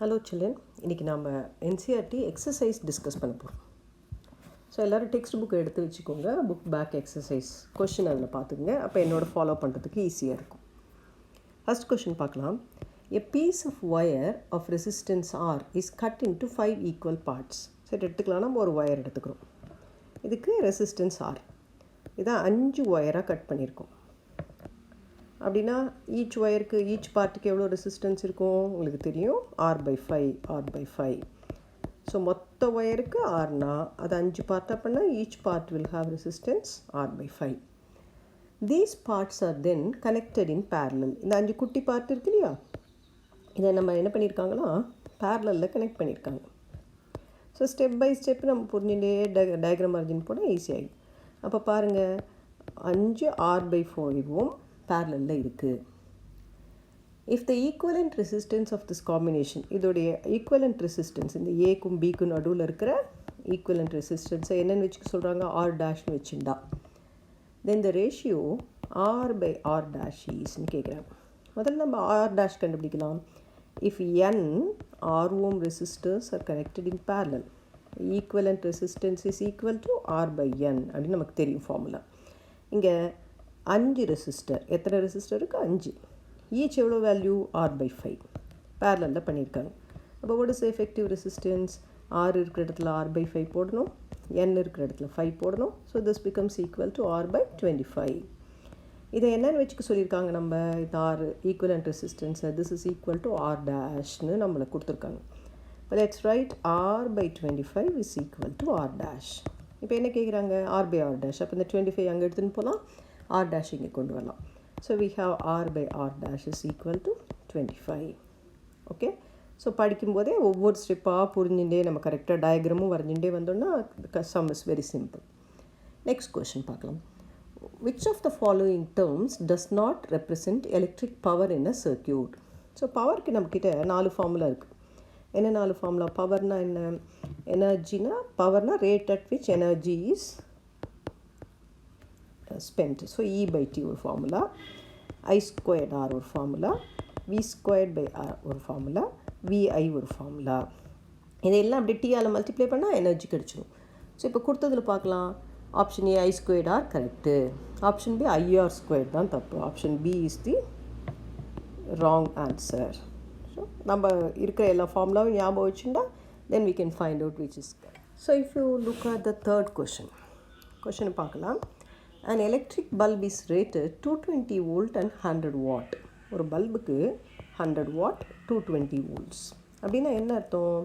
Hello children, இன்றைக்கி நாம் NCERT exercise discuss பண்ண போகிறோம். ஸோ எல்லோரும் டெக்ஸ்ட் புக் எடுத்து வச்சுக்கோங்க. புக் பேக் எக்ஸசைஸ் கொஷின் அதில் பார்த்துக்குங்க. அப்போ என்னோட ஃபாலோ பண்ணுறதுக்கு ஈஸியாக இருக்கும். ஃபஸ்ட் கொஷின் பார்க்கலாம். A piece of wire of resistance R is cut into 5 equal parts. சரி, எடுத்துக்கலாம். நம்ம ஒரு ஒயர் எடுத்துக்கிறோம். இதுக்கு ரெசிஸ்டன்ஸ் ஆர், இதான் 5 ஒயராக கட் பண்ணியிருக்கோம். அப்படின்னா ஈச் ஒயருக்கு ஈச் பார்ட்டுக்கு எவ்வளோ ரெசிஸ்டன்ஸ் இருக்கும் உங்களுக்கு தெரியும், R/5. ஸோ மொத்த ஒயருக்கு ஆர்னா அது 5 பார்ட்டாக பண்ணால் each part will have resistance R/5. These parts R then connected in parallel. இந்த 5 குட்டி பார்ட் இருக்கு இல்லையா, இதை நம்ம என்ன பண்ணியிருக்காங்கன்னா பேரலில் கனெக்ட் பண்ணியிருக்காங்க. ஸோ ஸ்டெப் பை ஸ்டெப் நம்ம புரிஞ்சுட்டே டயக்ராம் மார்ஜின் போட ஈஸியாகிடும். அப்போ பாருங்கள், 5 R/4வும் பேரலில் இருக்குது. If the equivalent resistance of this combination, இதோடைய ஈக்குவலண்ட் ரெசிஸ்டன்ஸ் இந்த ஏக்கும் பிக்கும் நடுவில் இருக்கிற ஈக்குவலண்ட் ரெசிஸ்டன்ஸை என்னென்னு வச்சுக்க சொல்கிறாங்க, R' வச்சுண்டா, then the ratio R/R' ஈஸ்ன்னு கேட்குறாங்க. முதல்ல நம்ம R' கண்டுபிடிக்கலாம். If n R ohm resistors are connected in parallel, equivalent resistance is equal to R/n அப்படின்னு நமக்கு தெரியும் ஃபார்முலா. இங்கே 5 ரெசிஸ்டர், எத்தனை ரெசிஸ்டர் இருக்குது, 5. ஈச் எவ்வளோ வேல்யூ, R/5 பேரலில் பண்ணியிருக்காங்க. அப்போ what is effective resistance, R இருக்கிற இடத்துல R/5 போடணும், n இருக்கிற இடத்துல 5 போடணும். So this becomes equal to R/25. இதை என்னென்னு வச்சுக்க சொல்லியிருக்காங்க, நம்ம இது R equivalent resistance, this is equal to R' நம்மளை கொடுத்துருக்காங்க. இப்போ let's right R/25 is equal to R'. இப்போ என்ன கேட்குறாங்க, R/R'. அப்போ இந்த 25 அங்கே எடுத்துன்னு போகலாம், R' இங்கே கொண்டு வரலாம். So we have R/R' is equal to 25. Okay, so படிக்கும்போதே ஒவ்வொரு ஸ்டெப்பாக புரிஞ்சுட்டே நம்ம கரெக்டாக டயக்ராமும் வரைஞ்சுட்டே வந்தோம்னா sum is very simple. Next question பார்க்கலாம். Which of the following terms does not represent electric power in a circuit? So பவருக்கு நம்மக்கிட்ட 4 ஃபார்முலா இருக்குது. என்ன 4 ஃபார்முலா? பவர்னா என்ன, எனர்ஜினா, பவர்னா rate at which energy is spent. So E/T ஒரு ஃபார்முலா, I²R ஒரு ஃபார்முலா, V²/R ஒரு ஃபார்முலா, VI ஒரு ஃபார்முலா. இதெல்லாம் அப்படி டீயால் மல்டிப்ளை பண்ணால் எனர்ஜி கிடச்சிடும். ஸோ இப்போ கொடுத்ததில் பார்க்கலாம். Option A I²R correct, option B IR² தான் தப்பு, option B is the wrong answer. So நம்ம இருக்கிற எல்லா ஃபார்முலாவும் ஞாபகம் வச்சுட்டா தென் we can find out which is correct. So if you look at the third question பார்க்கலாம். An electric bulb is rated 220 volt and 100 watt. ஒரு பல்புக்கு 100 watt 220 volts அப்படின்னா என்ன அர்த்தம்,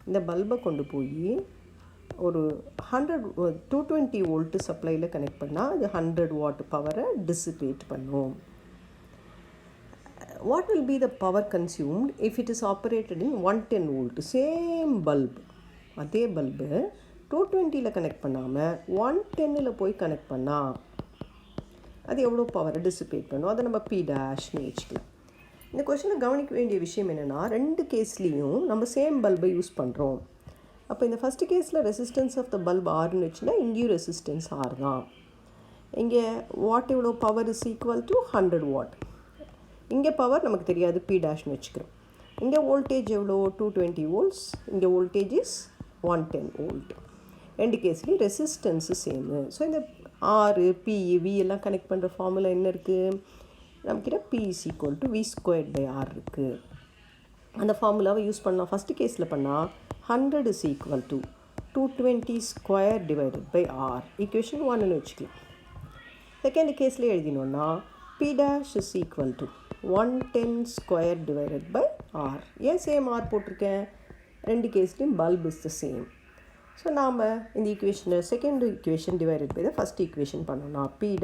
இந்த பல்பை கொண்டு போய் ஒரு 220 வோல்ட் சப்ளையில் கனெக்ட் பண்ணால் அது 100 வாட் பவரை டிசிபேட் பண்ணும். What will be the power consumed if it is operated in 110 volt? Same bulb, அதே பல்பு 220ல் கனெக்ட் பண்ணாமல் 110ல் போய் கனெக்ட் பண்ணால் அது எவ்வளோ பவரை டிசிபேட் பண்ணும், அதை நம்ம P' வச்சுக்கலாம். இந்த கொஷனில் கவனிக்க வேண்டிய விஷயம் என்னென்னா, 2 கேஸ்லேயும் நம்ம சேம் பல்பை யூஸ் பண்ணுறோம். அப்போ இந்த ஃபஸ்ட்டு கேஸில் ரெசிஸ்டன்ஸ் ஆஃப் த பல்ப் ஆர்னு வச்சுன்னா இங்கேயும் ரெசிஸ்டன்ஸ் ஆர் தான். இங்கே வாட் எவ்வளோ, power is equal to 100 what. இங்கே பவர் நமக்கு தெரியாது, P' வச்சுக்கிறோம். இங்கே வோல்டேஜ் எவ்வளோ, 220 வோல்ட்ஸ், இங்கே வோல்டேஜ் இஸ் 110 வோல்ட். 2 கேஸ்லேயும் ரெசிஸ்டன்ஸு சேமு. ஸோ இந்த R, P, V எல்லாம் கனெக்ட் பண்ணுற ஃபார்முலா என்ன இருக்குது நம்மக்கிட்ட, P is equal to V²/R இருக்குது. அந்த ஃபார்முலாவை யூஸ் பண்ணால் ஃபஸ்ட்டு கேஸில் பண்ணால் 100 is equal to 220 square divided by R. Equation 1ன்னு வச்சுக்கலாம். செகண்ட் கேஸில் எழுதினோன்னா P' is equal to 110 square divided by R. ஏன் சேம் R போட்டிருக்கேன், 2 கேஸ்லையும் bulb is the same. So நாம் இந்த ஈக்குவேஷனை second equation divided by the first equation பண்ணோன்னா P'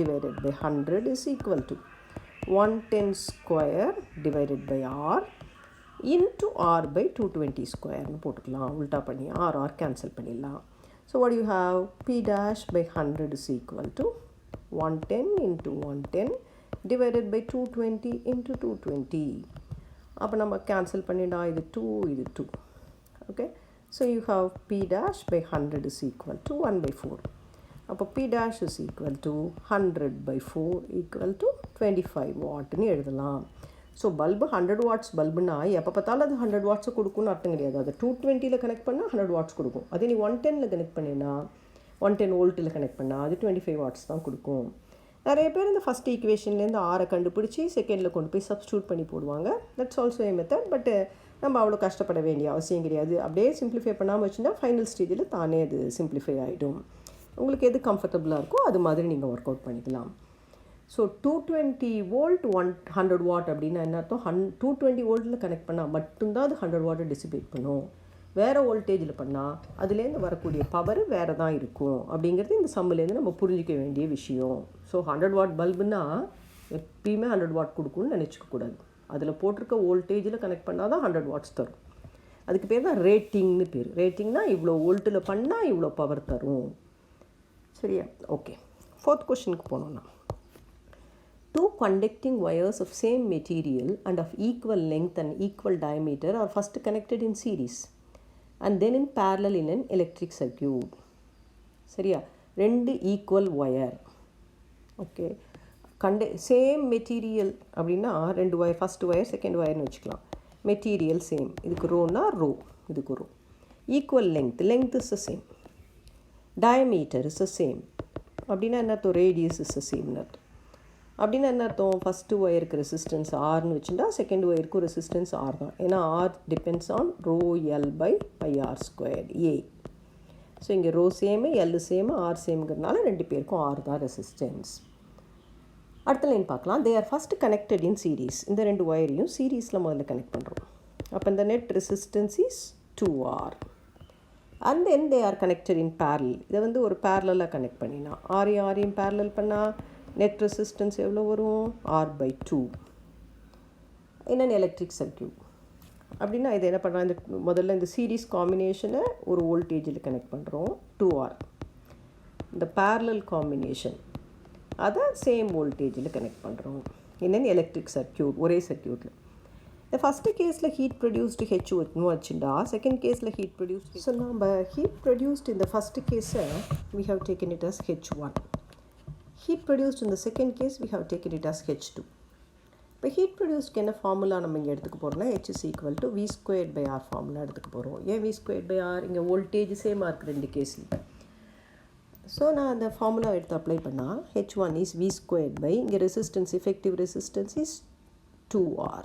divided by 100 is equal to 110 square divided by R into R/220 ஸ்கொயர்னு போட்டுக்கலாம். உல்ட்டா பண்ணி R கேன்சல் பண்ணிடலாம். So what you have, P'/100 is equal to 110 into 110 divided by 220 into 220. அப்போ நம்ம cancel பண்ணிடா, இது 2 இது 2. Okay, so you have P'/100 is equal to 1/4. அப்போ P' is equal to 100/4 equal to 25 வாட்னு எழுதலாம். ஸோ பல்பு 100 வாட்ஸ் பல்புனா எப்போ பார்த்தாலும் அது 100 வாட்ஸை கொடுக்கும்னு அர்த்தம் கிடையாது. அது 220 கனெக்ட் பண்ணால் 100 வாட்ஸ் கொடுக்கும். அதே நீ 110 கனெக்ட் பண்ணினா 110 வோல்ட்டில் கனெக்ட் பண்ணால் அது 25 வாட்ஸ் தான் கொடுக்கும். நிறைய பேர் இந்த ஃபஸ்ட் ஈக்குவேஷன்லேருந்து ஆரை கண்டுபிடிச்சி செகண்டில் கொண்டு போய் சப்ஸ்டியூட் பண்ணி போடுவாங்க. That's also A method. But நம்ம அவ்வளோ கஷ்டப்பட வேண்டிய அவசியம் கிடையாது. அப்படியே சிம்பிளிஃபை பண்ணாமல் வச்சுருந்தா ஃபைனல் ஸ்டேஜில் தானே அது சிம்பிளிஃபை ஆகிடும். உங்களுக்கு எது கம்ஃபர்டபுளாக இருக்கோ அது மாதிரி நீங்கள் ஒர்க் அவுட் பண்ணிக்கலாம். ஸோ 220 வோல்ட் 100 வாட் அப்படின்னா என்ன அர்த்தம்? 220 வோல்ட்டில் கனெக்ட் பண்ணால் மட்டும்தான் அது 100 வாட்டை டிசிபேட் பண்ணும். வேறு வோல்டேஜில் பண்ணால் அதுலேருந்து வரக்கூடிய பவர் வேறு தான் இருக்கும் அப்படிங்கிறது இந்த சம்மிலேருந்து நம்ம புரிஞ்சிக்க வேண்டிய விஷயம். ஸோ 100 வாட் பல்புனா எப்பயுமே 100 வாட் கொடுக்கும்னு நினச்சிக்கக்கூடாது. அதில் போட்டிருக்க வோல்டேஜில் கனெக்ட் பண்ணால் தான் 100 வாட்ஸ் தரும். அதுக்கு பேர் தான் ரேட்டிங்னு பேர். ரேட்டிங்னா இவ்வளோ வோல்ட்டில் பண்ணால் இவ்வளோ பவர் தரும். சரியா? ஓகே, 4th கொஷனுக்கு போனோம்னா, 2 conducting wires of same material and of equal length and equal diameter are first connected in series and then in parallel in an electric circuit. சரியா? 2 equal wire. Okay, same material அப்படின்னா 2 wire, first wire second ஒயர்னு வச்சுக்கலாம். Material same, இதுக்கு ரோனா rho, இதுக்கு rho. Equal length is the same. Diameter is the same. அப்படின்னா என்ன அர்த்தம்? ரேடியஸ் இஸ் த சேம்னு அர்த்தம். அப்படின்னா என்ன அர்த்தம்? ஃபஸ்ட்டு ஒயருக்கு ரெசிஸ்டன்ஸ் ஆர்னு வச்சுட்டா செகண்ட் ஒயருக்கும் ரெசிஸ்டன்ஸ் ஆர் தான். ஏன்னா R depends on rho L by pi r square A. So இங்கே rho same, L same, R சேமுங்கிறதுனால 2 பேருக்கும் ஆர் தான் ரெசிஸ்டன்ஸ். அடுத்த லைன் பார்க்கலாம். They are first connected in series. இந்த 2 ஒயரையும் சீரீஸில் முதல்ல கனெக்ட் பண்ணுறோம். அப்போ இந்த net resistance is 2R. And then they are connected in parallel. இதை ஒரு பேரலாக கனெக்ட் பண்ணினா ஆரையும் பேரலல் பண்ணால் நெட் ரெசிஸ்டன்ஸ் எவ்வளோ வரும்? R/2 in an electric circuit. அப்படின்னா இதை என்ன பண்ணுறோம்? இந்த முதல்ல இந்த சீரீஸ் காம்பினேஷனை ஒரு வோல்டேஜில் கனெக்ட் பண்ணுறோம் 2R. இந்த பேரலல் காம்பினேஷன் அதை சேம் வோல்டேஜில் கனெக்ட் பண்ணுறோம் இன் அன் எலக்ட்ரிக் சர்க்யூட், ஒரே சர்க்யூட்டில். இந்த ஃபஸ்ட்டு கேஸில் ஹீட் ப்ரொடியூஸ்டு ஹெச்னு வச்சுட்டா செகண்ட் கேஸில் ஹீட் ப்ரொடியூஸ்டு. ஸோ நம்ம ஹீட் ப்ரொடியூஸ்டு இந்த ஃபஸ்ட்டு கேஸை we have taken it as H1. Heat produced in the second case we have taken it as H2. இப்போ ஹீட் ப்ரொடியூஸ்க்கு என்ன ஃபார்முலா நம்ம இங்கே எடுத்துக்க போகிறோம்னா H is equal to V²/R formula எடுத்துக்க போகிறோம். ஏன் V²/R? இங்கே வோல்டேஜ் சேமாக இருக்குது 2 கேஸில். ஸோ நான் அந்த ஃபார்முலா எடுத்து அப்ளை பண்ணால் H1 is V² இங்கே resistance, effective resistance is 2R.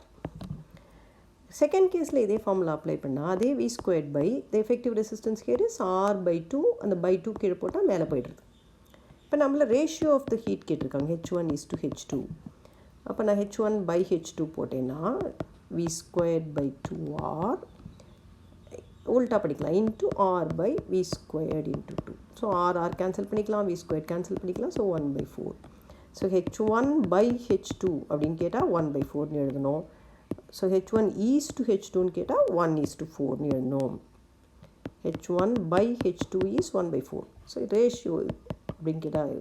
Second கேஸில் இதே ஃபார்முலா அப்ளை பண்ணால் அதே V² the effective resistance here is R/2. அந்த by2 கீழே போட்டால் மேலே போய்டுறது. இப்போ நம்மள ரேஷியோ ஆஃப் த ஹீட் கேட்டிருக்காங்க H1 is to H2. அப்போ நான் H1/H2 போட்டேன்னா V²/2R உல்ட்டா படிக்கலாம் into R/V² into 2. So R cancel பண்ணிக்கலாம், V² கேன்சல் பண்ணிக்கலாம். ஸோ 1/4. ஸோ H1/H2 அப்படின்னு கேட்டால் 1/4ன்னு எழுதணும். ஸோ H1 is to H2ன்னு கேட்டால் 1 is to 4ன்னு எழுதணும். H1/H2 is 1/4. ஸோ ரேஷியோ அப்படின்னு கேட்டால்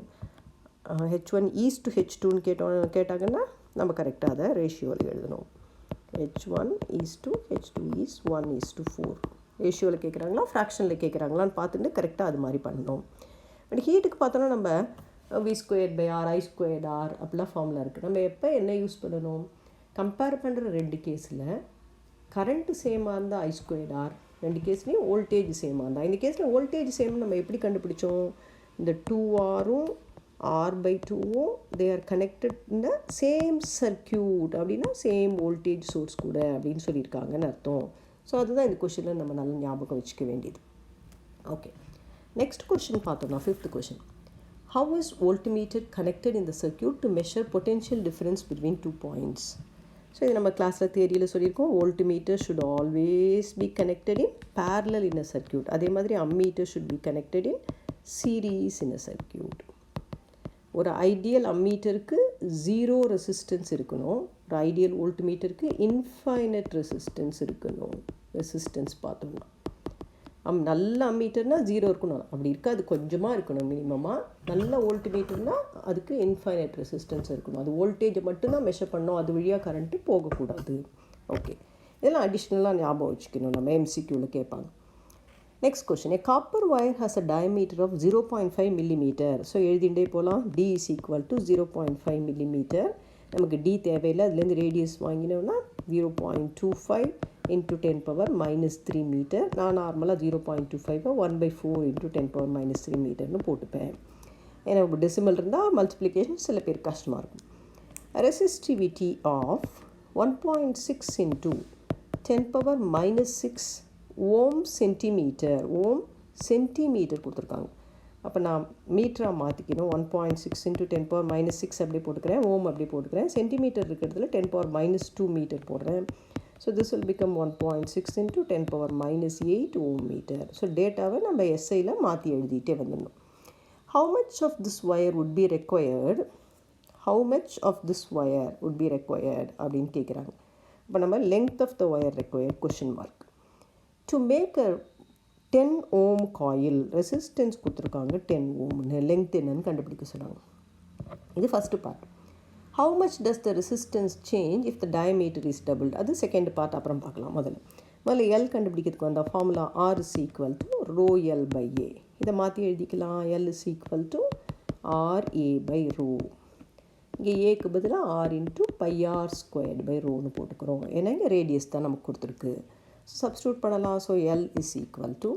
H1 is to H2ன்னு கேட்டாங்கன்னா நம்ம கரெக்டாக அதை ரேஷியோவில் எழுதணும். H1 is to H2 is 1 is to 4. ரேஷியோவில் கேட்குறாங்களா ஃப்ராக்ஷனில் கேட்குறாங்களான்னு பார்த்துட்டு கரெக்டாக அது மாதிரி பண்ணணும். பட் ஹீட்டுக்கு பார்த்தோன்னா நம்ம V²/R I²R அப்படிலாம் ஃபார்முலா இருக்குது. நம்ம எப்போ என்ன யூஸ் பண்ணணும்? கம்பேர் பண்ணுற 2 கேஸில் கரண்ட்டு சேமாக இருந்தால் I²R, 2 கேஸ்லேயும் வோல்டேஜ் சேமாக இருந்தால். இந்த கேஸில் வோல்டேஜ் சேம்னு நம்ம எப்படி கண்டுபிடிச்சோம்? இந்த 2Rம் R/2வும் they are connected in the same circuit. அப்படின்னா சேம் வோல்டேஜ் சோர்ஸ் கூட அப்படின்னு சொல்லியிருக்காங்கன்னு அர்த்தம். ஸோ அதுதான் இந்த கொஷனில் நம்ம நல்லா ஞாபகம் வச்சுக்க வேண்டியது. ஓகே, நெக்ஸ்ட் கொஷின் பார்த்தோம்னா 5th question. How is voltmeter connected in the circuit to measure potential difference between 2 points? So இது நம்ம கிளாஸில் தியரியில் சொல்லியிருக்கோம். Voltmeter should always be connected in parallel in a circuit. அதே மாதிரி ammeter should be connected in series in a circuit. ஒரு ideal அம்மீட்டருக்கு 0 resistance இருக்கணும். ஒரு ideal வோல்ட்மீட்டருக்கு infinite resistance இருக்கணும். ரெசிஸ்டன்ஸ் பார்த்தோம்னா நல்ல அம்மீட்டர்னால் 0 இருக்கணும். அப்படி இருக்காது, கொஞ்சமாக இருக்கணும் மினிமமாக. நல்ல வோல்ட்மீட்டர்னால் அதுக்கு இன்ஃபைனட் ரெசிஸ்டன்ஸ் இருக்கணும். அது வோல்டேஜை மட்டும்தான் மெஷர் பண்ணோம், அது வழியாக கரண்ட்டு போகக்கூடாது. ஓகே, இதெல்லாம் அடிஷ்னலாக ஞாபகம் வச்சுக்கணும். நம்ம எம்சிக்யூவில் கேட்பாங்க. Next question. A copper wire has a diameter of 0.5 millimeter. So எழுதிண்டே போகலாம். D is equal to 0.5 millimeter. நமக்கு டி தேவையில்லை, அதுலேருந்து ரேடியஸ் வாங்கினோம்னா 0.25 into 10 power minus 3 மீட்டர். நான் நார்மலாக 0.25 1/4 into 10 power minus 3 மீட்டர்னு போட்டுப்பேன். ஏன்னா டெசிமல் இருந்தால் மல்டிப்ளிகேஷன் சில பேர் கஷ்டமாக இருக்கும். Resistivity of 1.6 into 10 power minus 6 ohm centimetre. Ohm centimetre கொடுத்துருக்காங்க. அப்போ நான் மீட்டராக மாற்றிக்கணும். 1.6 into 10 power minus 6 அப்படியே போட்டுக்கிறேன், ஓம் அப்படியே போட்டுக்கிறேன். சென்டிமீட்டர் இருக்கிறதுல 10 power minus 2 மீட்டர் போடுறேன். So this will become 1.6 into 10 power minus 8 ohm metre. So டேட்டாவை நம்ம எஸ்ஐயில் மாற்றி எழுதிட்டே வந்துடணும். How much of this wire would be required, how much of this wire would be required அப்படின்னு கேட்குறாங்க. இப்போ நம்ம length of the wire required question mark. To make a 10 ohm coil, resistance கொடுத்துருக்காங்க 10 ohmனு, length என்னன்னு கண்டுபிடிக்க சொன்னாங்க. இது first part. How much does the resistance change if the diameter is doubled? அது செகண்ட் பார்ட், அப்புறம் பார்க்கலாம். முதல்ல L கண்டுபிடிக்கிறதுக்கு வந்தால் formula R is equal to rho L by A. இதை மாற்றி எழுதிக்கலாம். L is equal to RA by rho. இங்கே ஏக்கு பதிலாக R into pi R squared by rhoன்னு போட்டுக்கிறோம். ஏன்னா இங்கே ரேடியஸ் தான் நமக்கு கொடுத்துருக்கு. சப்ஸ்டியூட் பண்ணலாம். So L is equal to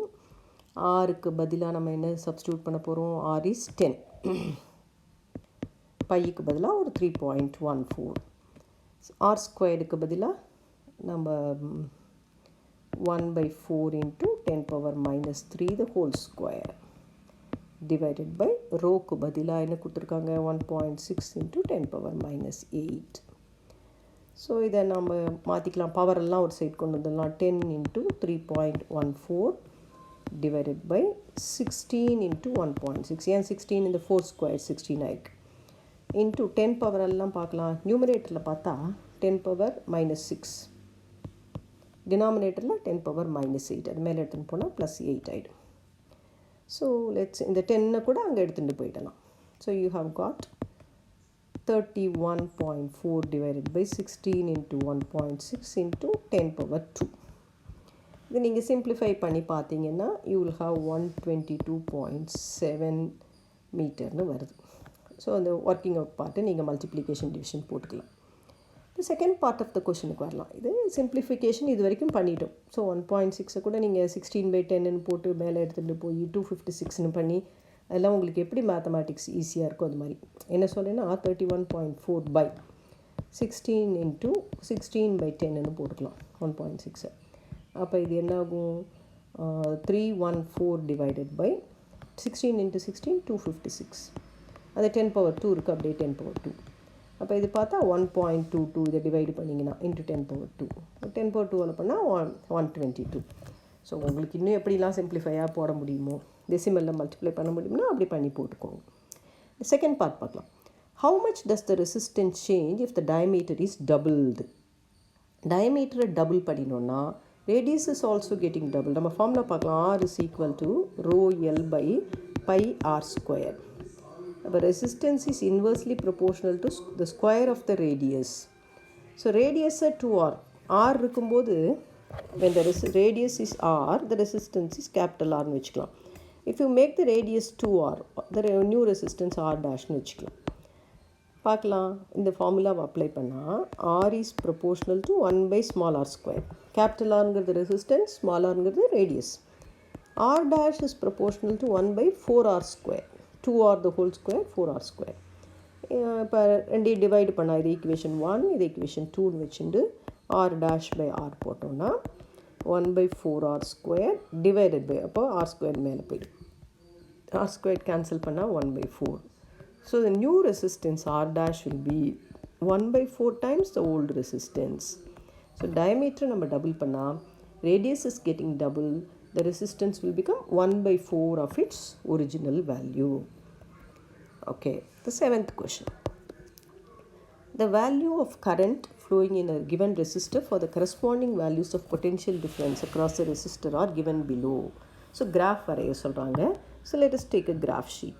ஆருக்கு பதிலாக நம்ம என்ன சப்ஸ்டியூட் பண்ண போகிறோம்? R is 10. பைக்கு பதிலாக ஒரு 3.14. R ஸ்கொயர்டுக்கு பதிலாக நம்ம 1/4 into 10 power minus 3 the whole square divided by ரோக்கு பதிலாக என்ன கொடுத்துருக்காங்க? 1.6 into 10 power minus 8. ஸோ இதை நம்ம மாற்றிக்கலாம். பவரெல்லாம் ஒரு சைட் கொண்டு வந்துடலாம். 10 into 3.14 divided by 16 into 1.6. ஏன் 16 இந்த 4 ஸ்கொயர் 16 ஆயிருக்கு. இன்ட்டு 10 பவரெல்லாம் பார்க்கலாம். நியூமரேட்டரில் பார்த்தா 10 power minus 6, டினாமினேட்டரில் 10 power minus 8. அது மேலே எடுத்துகிட்டு போனால் ப்ளஸ் 8 ஆகிடும். ஸோ லெட்ஸ் இந்த 10 கூட அங்கே எடுத்துகிட்டு போயிடலாம். So you have got 31.4 divided by 16 into 1.6 into 10 power 2. இது நீங்கள் சிம்பிளிஃபை பண்ணி பார்த்தீங்கன்னா யூ வில் ஹாவ் 122.7 மீட்டர்னு வருது. ஸோ அந்த ஒர்க்கிங் அவுட் பார்ட்டு நீங்கள் மல்டிப்ளிகேஷன் டிவிஷன் போட்டுக்கலாம். இந்த செகண்ட் பார்ட் ஆஃப் த கொஷனுக்கு வரலாம். இது சிம்பிளிஃபிகேஷன் இது வரைக்கும் பண்ணிட்டோம். ஸோ 1.6 கூட நீங்கள் 16/10ன்னு போட்டு மேலே எடுத்துகிட்டு போய் 256ன்னு பண்ணி அதெல்லாம் உங்களுக்கு எப்படி மேத்தமேட்டிக்ஸ் ஈஸியாக இருக்கோ அது மாதிரி. என்ன சொல்லேன்னா 31.4 by 16 into 16/10ன்னு போட்டுக்கலாம் 1.6. அப்போ இது என்ன ஆகும்? 314 divided by 16 into 16 256. அது 10 power 2 இருக்குது, அப்படியே 10 power 2. அப்போ இது பார்த்தா 1.22 இதை டிவைடு பண்ணிங்கன்னா இன்ட்டு 10 power 2. 10 power 2 பண்ணால் 122. ஸோ உங்களுக்கு இன்னும் எப்படிலாம் சிம்பிளிஃபையாக போட முடியுமோ, டெசிமலில் மல்டிப்ளை பண்ண முடியும்னா அப்படி பண்ணி போட்டுக்கோங்க. செகண்ட் பார்ட் பார்க்கலாம். How much does the resistance change if the diameter is doubled? டயமீட்டரை டபுள் பண்ணினோன்னா radius is also getting double. நம்ம ஃபார்முலா பார்க்கலாம். R is equal to rho L by pi R square. அப்போ resistance is inversely proportional to the square of the radius. So ரேடியஸை 2R R இருக்கும்போது when the radius is R, the resistance is capital R னு வச்சுக்கலாம். If you make the radius 2R, the new resistance R dash னு வச்சுக்கலாம். பார்க்கலாம். இந்த ஃபார்முலாவை apply பண்ணால் R is proportional to 1 by small r square. capital Rங்கிறது resistance, small Rங்கிறது radius. R dash is proportional to 1 by 4R square. 2R the whole square, 4R square. இப்போ ரெண்டையும் டிவைடு பண்ணால் இது ஈக்குவேஷன் 1, இது ஈக்குவேஷன் 2ன்னு வச்சுட்டு R dash by R போட்டோம்னா 1 by 4R square divided by, அப்போ R square மேலே போய்டும். R square கேன்சல் பண்ணால் 1 by 4. So the new resistance R dash will be 1 by 4 times the old resistance. So diameter நம்ம double பண்ணால் radius is getting double. The resistance will become 1 by 4 of its original value. Okay, the seventh question. The value of current flowing in a given resistor for the corresponding values of potential difference across the resistor are given below. So graph வரைய சொல்கிறாங்க. So let us take a graph sheet.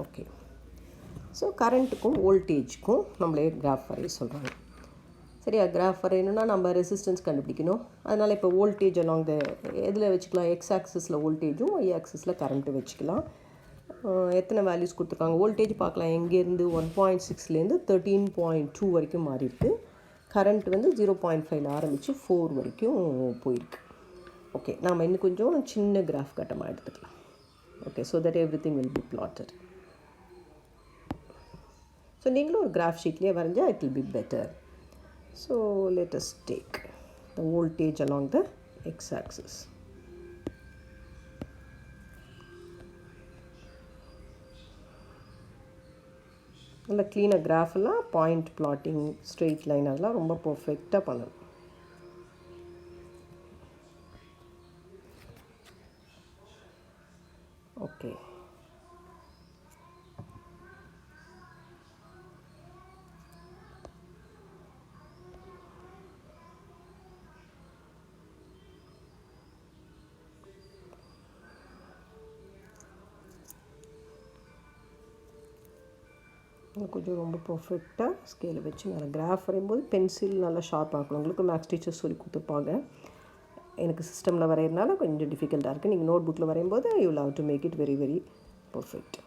Okay. So கரண்ட்டுக்கும் வோல்டேஜுக்கும் நம்மளே graph வரைய சொல்கிறாங்க. சரியா? Graph வரையணுன்னா நம்ம resistance கண்டுபிடிக்கணும். அதனால் இப்போ வோல்டேஜ் அலாங் த எதில் வச்சுக்கலாம்? எக்ஸ் ஆக்சிஸில் வோல்டேஜும் ஒய் ஆக்சிஸில் கரண்ட்டு வச்சுக்கலாம். எத்தனை வேல்யூஸ் கொடுத்துருக்காங்க. வோல்டேஜ் பார்க்கலாம். எங்கேருந்து 1.6லேருந்து 13.2 வரைக்கும் மாறி இருக்குது. கரண்ட் வந்து 0.5 ஆரம்பித்து 4 வரைக்கும் போயிருக்கு. ஓகே, நாம் இன்னும் கொஞ்சம் சின்ன கிராஃப் கட்டமாக எடுத்துக்கலாம். Okay, so that everything will be plotted. So நீங்களும் ஒரு கிராஃப் ஷீட்லேயே வரைஞ்சால் it will be better. So let us take the voltage along the X axis. நல்ல க்ளீனாக கிராஃபெல்லாம் பாயிண்ட் பிளாட்டிங் ஸ்ட்ரெயிட் லைன் அதெல்லாம் ரொம்ப பர்ஃபெக்டாக பண்ணணும். ஓகே, கொஞ்சம் ரொம்ப பர்ஃபெக்டாக ஸ்கேலை வச்சு நல்லா கிராஃப் வரையும்போது பென்சில் நல்லா ஷார்ப்பாக இருக்கணும். உங்களுக்கு மேக்ஸ் டீச்சர்ஸ் சொல்லி கொடுத்துருப்பாங்க. எனக்கு சிஸ்டமில் வரைகிறதுனால கொஞ்சம் டிஃபிகல்ட்டாக இருக்குது. நீங்கள் நோட் புக்கில் வரையும்போது you will have to make it very very perfect.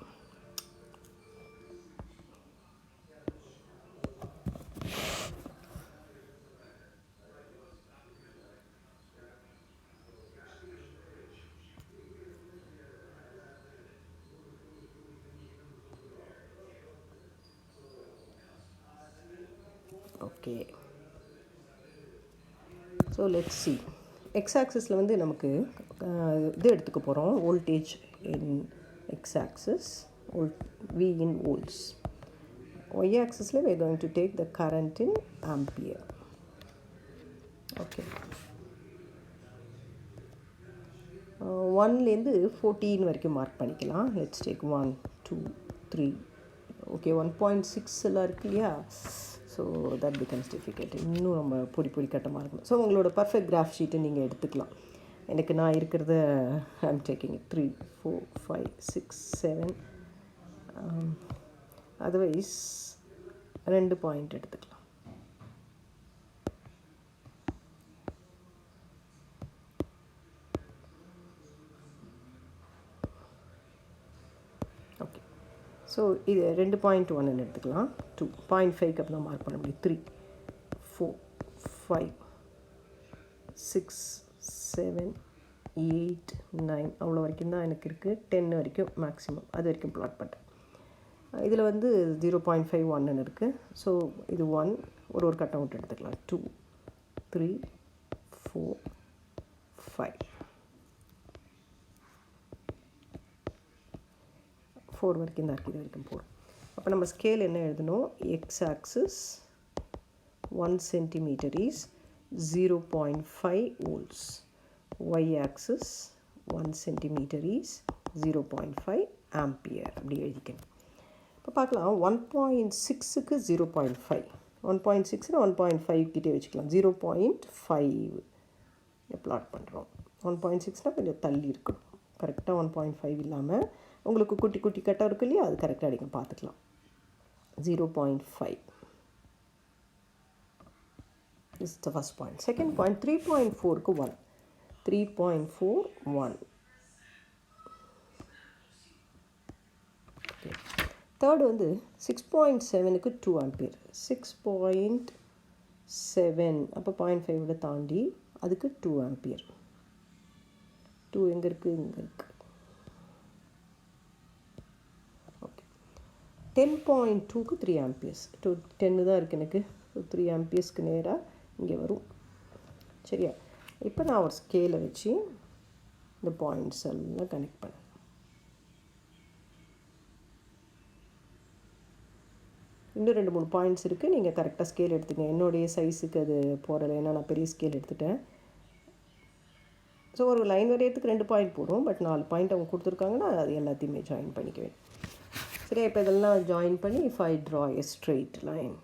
Okay, so let's see. X ஆக்சிஸில் வந்து நமக்கு இது எடுத்துக்க போகிறோம். Voltage in X axis, V in volts. Y ஆக்சிஸில் we are going to take the current in ampere. Okay, 1லேருந்து 14 வரைக்கும் mark பண்ணிக்கலாம். Let's take 1 2 3. ஓகே, 1.6 எல்லாம் இருக்கு இல்லையா? So that becomes difficult. இன்னும் நம்ம பொடி கட்டமாக இருக்கணும். ஸோ உங்களோட பர்ஃபெக்ட் கிராஃப் ஷீட்டை நீங்கள் எடுத்துக்கலாம். எனக்கு நான் இருக்கிறத ஐம் டேக்கிங் 3 4 5 6 7. அதர்வைஸ் 2 பாயிண்ட் எடுத்துக்கலாம். ஓகே, ஸோ இது 2.1 எடுத்துக்கலாம். 2 0.5க்கு அப்புறம் மார்க் பண்ண முடியும். 3 4 5 6 7 8 9 அவ்வளோ வரைக்கும் தான் எனக்கு இருக்குது. 10 வரைக்கும் மேக்ஸிமம், அது வரைக்கும் பிளாட் பண்ணுறேன். இதில் வந்து 0.51 இருக்குது. ஸோ இது 1 ஒரு கட்டம் விட்டு எடுத்துக்கலாம். 2 3 4 5 4 வரைக்கும் தான் இருக்குது. இது வரைக்கும் போகிறோம். அப்போ நம்ம ஸ்கேல் என்ன எழுதணும்? X axis 1 centimeter is 0.5 volts. Y axis 1 centimeter is 0.5 ampere. அப்படி எழுதிக்கணும். இப்போ பார்க்கலாம். 1.6க்கு 0.5, 1.6னா 1.5 கிட்டே வச்சுக்கலாம். 0.5 பிளாட் பண்ணுறோம். 1.6னால் கொஞ்சம் தள்ளி இருக்கணும். கரெக்டாக 1.5 இல்லாமல் உங்களுக்கு குட்டி குட்டி கட்டம் இருக்கு இல்லையா, அது கரெக்டாக நீங்கள் பார்த்துக்கலாம். 0.5 is the first point. Second point 3.4க்கு 1, 3.4 1. Okay. Third வந்து 6.7க்கு 2 ampere. 6.7 அப்போ 0.5 விட தாண்டி அதுக்கு 2 ampere. 2 எங்கே இருக்குது? இங்கே இருக்குது. Okay, 10.2க்கு 3 amperes. 10 தான் இருக்குது எனக்கு. ஸோ 3 amperesக்கு நேராக இங்கே வரும். சரியா? இப்போ நான் ஒரு ஸ்கேலை வச்சு இந்த பாயிண்ட்ஸ் எல்லாம் கனெக்ட் பண்ணேன். இன்னும் 2-3 பாயிண்ட்ஸ் இருக்குது. நீங்கள் கரெக்டாக ஸ்கேல் எடுத்துங்க. என்னுடைய சைஸுக்கு அது போகிறல, ஏன்னா நான் பெரிய ஸ்கேல் எடுத்துட்டேன். ஸோ ஒரு லைன் வரையறதுக்கு 2 பாயிண்ட் போடும். பட் 4 பாயிண்ட் அவங்க கொடுத்துருக்காங்கன்னா அது எல்லாத்தையுமே ஜாயின் பண்ணிக்குவேன். சரியா? இப்போ இதெல்லாம் ஜாயின் பண்ணி if I draw a straight line,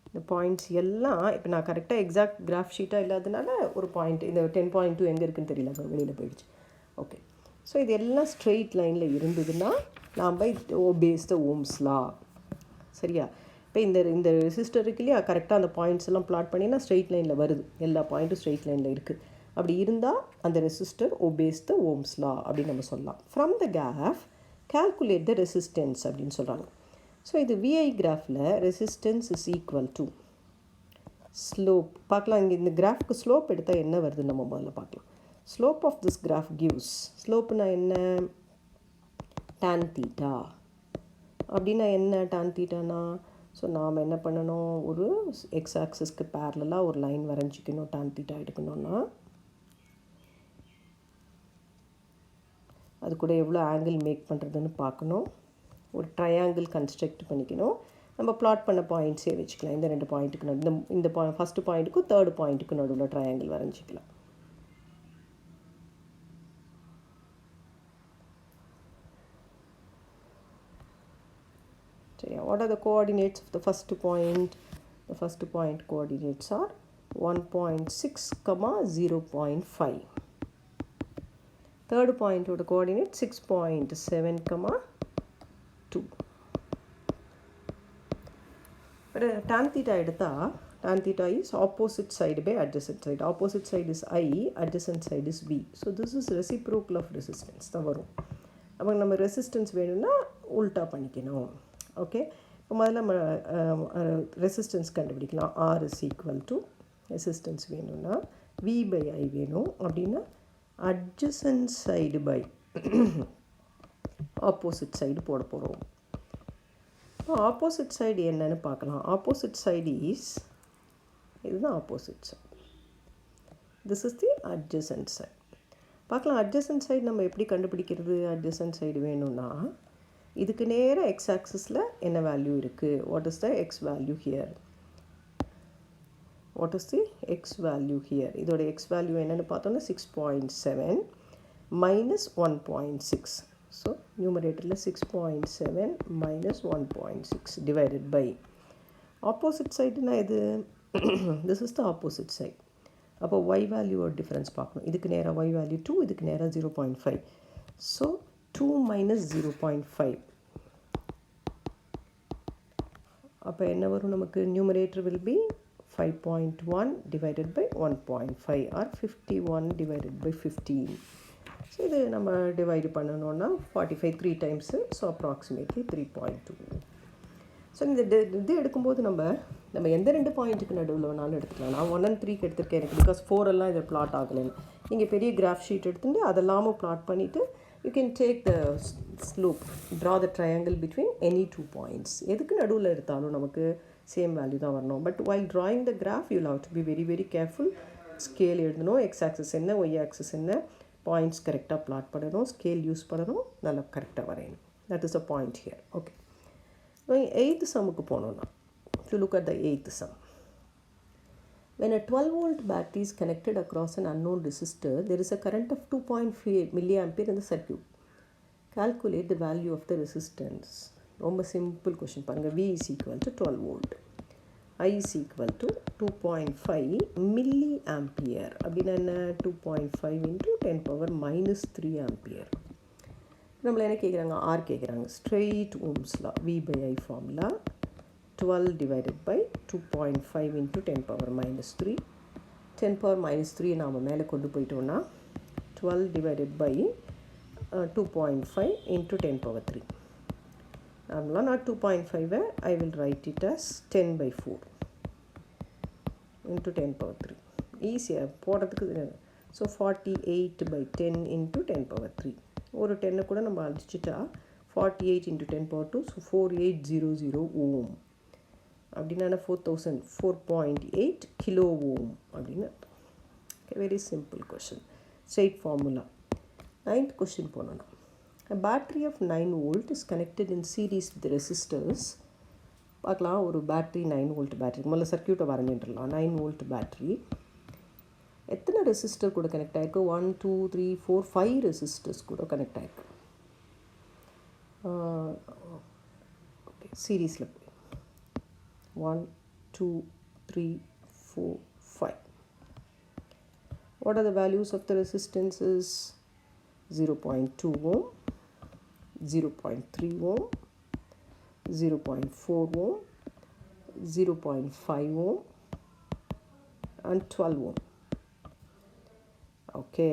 இந்த பாயிண்ட்ஸ் எல்லாம் இப்போ நான் கரெக்டாக எக்ஸாக்ட் கிராஃப் ஷீட்டாக இல்லாததுனால ஒரு பாயிண்ட், இந்த 10.2 எங்கே இருக்குதுன்னு தெரியல, வெளியில் போயிடுச்சு. ஓகே, ஸோ இது எல்லாம் ஸ்ட்ரெயிட் லைனில் இருந்ததுன்னா நாம் பேஸ் த ஓம்ஸ் லா. சரியா? இப்போ இந்த ரெசிஸ்டர் இருக்கு இல்லையா, கரெக்டாக அந்த பாயிண்ட்ஸ் எல்லாம் பிளாட் பண்ணினா ஸ்ட்ரெயிட் லைனில் வருது. எல்லா பாயிண்ட்டும் ஸ்ட்ரெயிட் லைனில் இருக்குது. அப்படி இருந்தால் அந்த resistor obeys the Ohm's law அப்படின்னு நம்ம சொல்லலாம். From the graph calculate the resistance அப்படின்னு சொல்கிறாங்க. ஸோ இது VI கிராஃபில் resistance is equal to slope பார்க்கலாம். இங்கே இந்த கிராஃப்க்கு ஸ்லோப் எடுத்தால் என்ன வருதுன்னு நம்ம முதல்ல பார்க்கலாம். Slope of this graph gives ஸ்லோப்புனா என்ன, tan theta. அப்படின்னா என்ன tan thetaனா, ஸோ நாம் என்ன பண்ணணும், ஒரு எக்ஸ் ஆக்சிஸ்க்கு பேரலாக ஒரு லைன் வரைஞ்சிக்கணும். tan theta எடுக்கணும்னா அது கூட எவ்வளோ ஆங்கிள் மேக் பண்ணுறதுன்னு பார்க்கணும். ஒரு ட்ரையாங்கிள் கன்ஸ்ட்ரக்ட் பண்ணிக்கணும். நம்ம பிளாட் பண்ண பாயிண்ட்ஸே வச்சுக்கலாம். இந்த 2 பாயிண்ட்டுக்கு நடு இந்த ஃபஸ்ட்டு பாயிண்ட்டுக்கும் 3rd பாயிண்ட்டுக்கு நடுவில் triangle வரைஞ்சிக்கலாம். What are the coordinates of the first point? The first point coordinates are 1.6, 0.5. Third point of the coordinate 6.7, 2. But tan theta எடுத்தால் tan theta is opposite side by adjacent side. Opposite side is I, adjacent side is V. So this is reciprocal of resistance தான் வரும். அப்போ நம்ம resistance வேணும்னா உல்ட்டா பண்ணிக்கணும். Okay, இப்போ முதல்ல நம்ம ரெசிஸ்டன்ஸ் கண்டுபிடிக்கலாம். R is equal to resistance வேணும்னா V by I வேணும். அப்படின்னா adjacent side by opposite side போட போகிறோம். ஆப்போசிட் சைடு என்னன்னு பார்க்கலாம். ஆப்போசிட் சைடு இஸ் இதுதான் opposite side. This is the adjacent side. பார்க்கலாம் அட்ஜசன்ட் சைடு நம்ம எப்படி கண்டுபிடிக்கிறது. அட்ஜசன்ட் சைடு வேணும்னா இதுக்கு நேராக எக்ஸ் ஆக்சிஸில் என்ன வேல்யூ இருக்குது, what is the X value here, what is the X value here. இதோட எக்ஸ் வேல்யூ என்னென்னு பார்த்தோன்னா 6.7 minus 1.6. So numerator 6.7 minus 1.6 divided by opposite side na idu this is the opposite side. அப்போ y value or difference பார்க்கணும். இதுக்கு நேரா y value 2, இதுக்கு நேரா 0.5. So 2 minus 0.5. அப்போ என்ன வரும் நமக்கு, numerator will be 5.1 divided by 1.5 or 51 divided by 15. So இது நம்ம டிவைடு பண்ணணுன்னா 45 3 டைம்ஸு, ஸோ அப்ராக்சிமேட்லி 3.2. ஸோ இந்த இது எடுக்கும்போது நம்ம எந்த 2 பாயிண்ட்டுக்கு நடுவில் வேணாலும் எடுத்துக்கலாம். நான் 1 and 3க்கு எடுத்திருக்கேன் எனக்கு பிகாஸ் 4 எல்லாம் இதில் பிளாட் ஆகலைன்னு. நீங்கள் பெரிய கிராஃப் ஷீட் எடுத்துட்டு அதெல்லாமும் பிளாட் பண்ணிவிட்டு you can take the slope, draw the triangle between any 2 points. எதுக்கு நடுவில் எடுத்தாலும் நமக்கு சேம் வேல்யூ தான் வரணும். But while drawing the graph you have to be very very careful. Scale எழுதணும், எக்ஸ் ஆக்சஸ் என்ன, ஒய் ஆக்சஸ் என்ன, பாயிண்ட்ஸ் கரெக்டாக பிளாட் பண்ணணும், ஸ்கேல் யூஸ் பண்ணணும், நல்லா கரெக்டாக வரையணும். That is a point here. Okay, 8th சம்முக்கு போனோம்னா to look at the 8th sum. When a 12-volt battery is connected across an unknown resistor, there is a current of 2.5 milliampere in the circuit. Calculate the value of the resistance. ரொம்ப simple question பாருங்கள். V is equal to 12 volt. I is equal to 2.5 milliampere. அப்படின்னா என்ன, 2.5 into 10 power minus 3 ampere. நம்மள என்ன கேட்குறாங்க, R கேட்குறாங்க. Straight Ohm's law, V by I formula 12 divided by 2.5 into 10 power minus 3. 10 power minus 3 நாம் மேலே கொண்டு போயிட்டோன்னா 12 divided by 2.5 into 10 power 3. நார்மலாக நான் 2.5 I will write it as 10 by 4 into 10 power 3. ஈஸியாக போடுறதுக்கு. So 48 by 10 into 10 power 3. ஒரு 10 கூட நம்ம அடிச்சிட்டா 48 into 10 power 2, ஸோ 4800 ஓம் அப்படின்னா 4.8 கிலோ ஓம் அப்படின்னு. Very simple question, straight formula. 9th question போனோன்னா, a battery of 9 volt is connected in series with resistors. பார்க்கலாம், ஒரு பேட்ரி 9 volt பேட்ரி. முதல்ல சர்க்கியூட்டை வரைஞ்சிட்டுலாம். 9 volt பேட்ரி எத்தனை ரெசிஸ்டர் கூட கனெக்ட் ஆகிருக்கு, 1 2 3 4 5 ரெசிஸ்டர்ஸ் கூட கனெக்ட் ஆகிருக்கு. ஓகே, சீரீஸில் போய் 1 2 3 4 5. What are the values of the resistances? 0.2 ohm, 0.3 ohm, 0.4 ohm, 0.5 ohm and 12 ohm. Okay.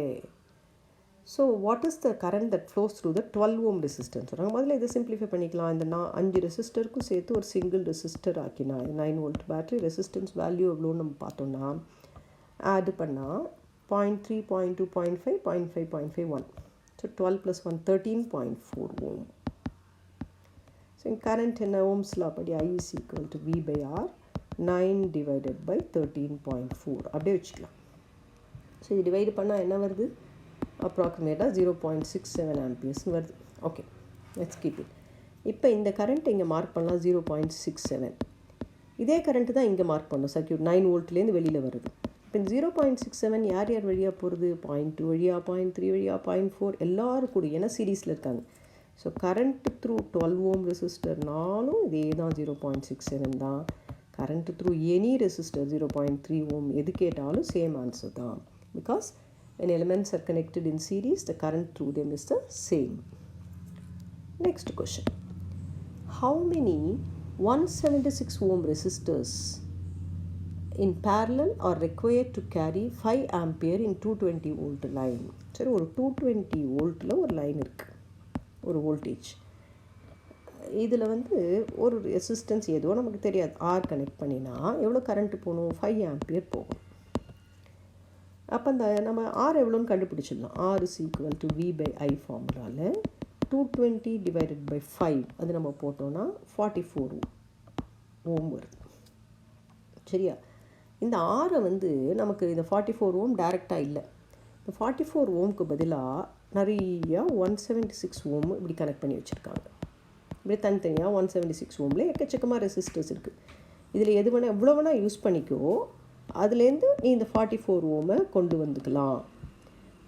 So what is the current that flows through the 12 ohm resistance சொல்கிறாங்க. முதல்ல இதை சிம்பிளிஃபை பண்ணிக்கலாம். இந்த 5 ரெசிஸ்டருக்கும் சேர்த்து ஒரு சிங்கிள் ரெசிஸ்டர் ஆக்கினா 9 வோல்ட் பேட்டரி ரெசிஸ்டன்ஸ் வேல்யூ எவ்வளோன்னு நம்ம பார்த்தோன்னா ஆட் பண்ணால் 0.3 0.2 0.5 0.5 0.5 1. ஸோ 12 + 1 13.4 ஓம். ஸோ கரண்ட் என்ன ஓம்ஸில் அப்படி I is equal to V/R 9 divided by 13.4 அப்படியே வச்சுக்கலாம். ஸோ இது டிவைடு பண்ணால் என்ன வருது? அப்ராக்சிமேட்டாக 0.67 ஆம்பியர்ஸ்னு வருது. Okay, let's keep it. இப்போ இந்த கரண்ட்டை இங்கே மார்க் பண்ணலாம் 0.67. இதே கரண்ட்டு தான் இங்கே மார்க் பண்ணணும். சர்க்யூட் 9 வோல்ட்லேருந்து வெளியில் வருது. இப்போ இந்த 0.67 யார் யார் வழியாக போகிறது? 0.2 வழியாக, 0.3 வழியாக, 0.4 எல்லோரும் கூட ஏன்னா சீரீஸில் இருக்காங்க. ஸோ கரண்ட் த்ரூ 12 ஓம் ரெசிஸ்டர்னாலும் இதே தான் 0.67 தான். கரண்ட் த்ரூ எனி ரெசிஸ்டர் 0.3 ஓம் எது கேட்டாலும் சேம் ஆன்சர் தான். Because when elements are connected in series, the current through them is the same. Next question. How many 176 ohm resistors in parallel are required to carry 5 ampere in 220 volt line? சரி, ஒரு 220 வோல்ட்டில் ஒரு line இருக்குது, ஒரு voltage. இதில் ஒரு resistance ஏதோ நமக்கு தெரியாது, ஆர் கனெக்ட் பண்ணினா எவ்வளோ கரண்ட்டு போகணும்? 5 ஆம்பியர் போகும். அப்போ அந்த நம்ம ஆர் எவ்வளோன்னு கண்டுபிடிச்சிடலாம். R is equal to V/I ஃபார்முலாவில் 220 டிவைடட் பை 5 அது நம்ம போட்டோன்னா 44 ஓம் வருது. சரியா? இந்த ஆரை நமக்கு இந்த 44 ஓம் டைரெக்டாக இல்லை. இந்த 44 ஓம்க்கு பதிலாக நிறையா 176 ஓம் இப்படி கனெக்ட் பண்ணி வச்சுருக்காங்க. இப்படி தனித்தனியாக 176 ஓமில் எக்கச்சக்கமாக ரெசிஸ்டர்ஸ் இருக்குது. இதில் எது வேணால் எவ்வளோ வேணால் யூஸ் பண்ணிக்கோ, அதுலேருந்து நீ இந்த 44 ஓமை கொண்டு வந்துக்கலாம்.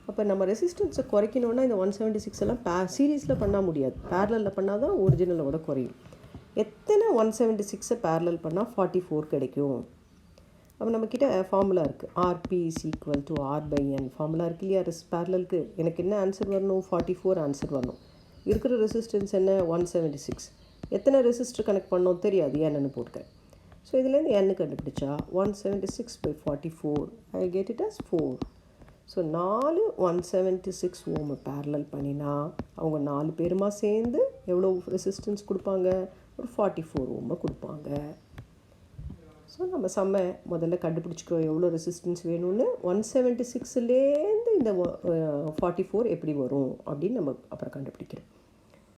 அப்போ நம்ம ரெசிஸ்டன்ஸை குறைக்கணுன்னா இந்த 176 எல்லாம் சீரீஸில் பண்ண முடியாது, பேரலில் பண்ணால் தான் ஒரிஜினலோட குறையும். எத்தனை 176 பேரலல் பண்ணால் 44 கிடைக்கும்? அப்போ நம்மக்கிட்ட ஃபார்முலா இருக்குது, RP is equal to R/N formula இருக்கு இல்லையா? பேரலலுக்கு எனக்கு என்ன ஆன்சர் வரணும்? 44 ஆன்சர் வரணும். இருக்கிற ரெசிஸ்டன்ஸ் என்ன? 176. எத்தனை ரெசிஸ்டர் கனெக்ட் பண்ணோம் தெரியாது, என்னன்னு போட்டுக்கிறேன். ஸோ இதுலேருந்து n கண்டுபிடிச்சா 176/44 I get it as 4. So 4 176 ohm parallel பண்ணினா அவங்க 4 பேருமா சேர்ந்து எவ்வளோ ரெசிஸ்டன்ஸ் கொடுப்பாங்க? ஒரு 44 ஓமை கொடுப்பாங்க. ஸோ நம்ம முதல்ல கண்டுபிடிச்சிக்கிறோம் எவ்வளோ ரெசிஸ்டன்ஸ் வேணும்னு. 176லேருந்து இந்த 44 எப்படி வரும் அப்படின்னு நம்ம அப்புறம் கண்டுபிடிக்கிறோம்.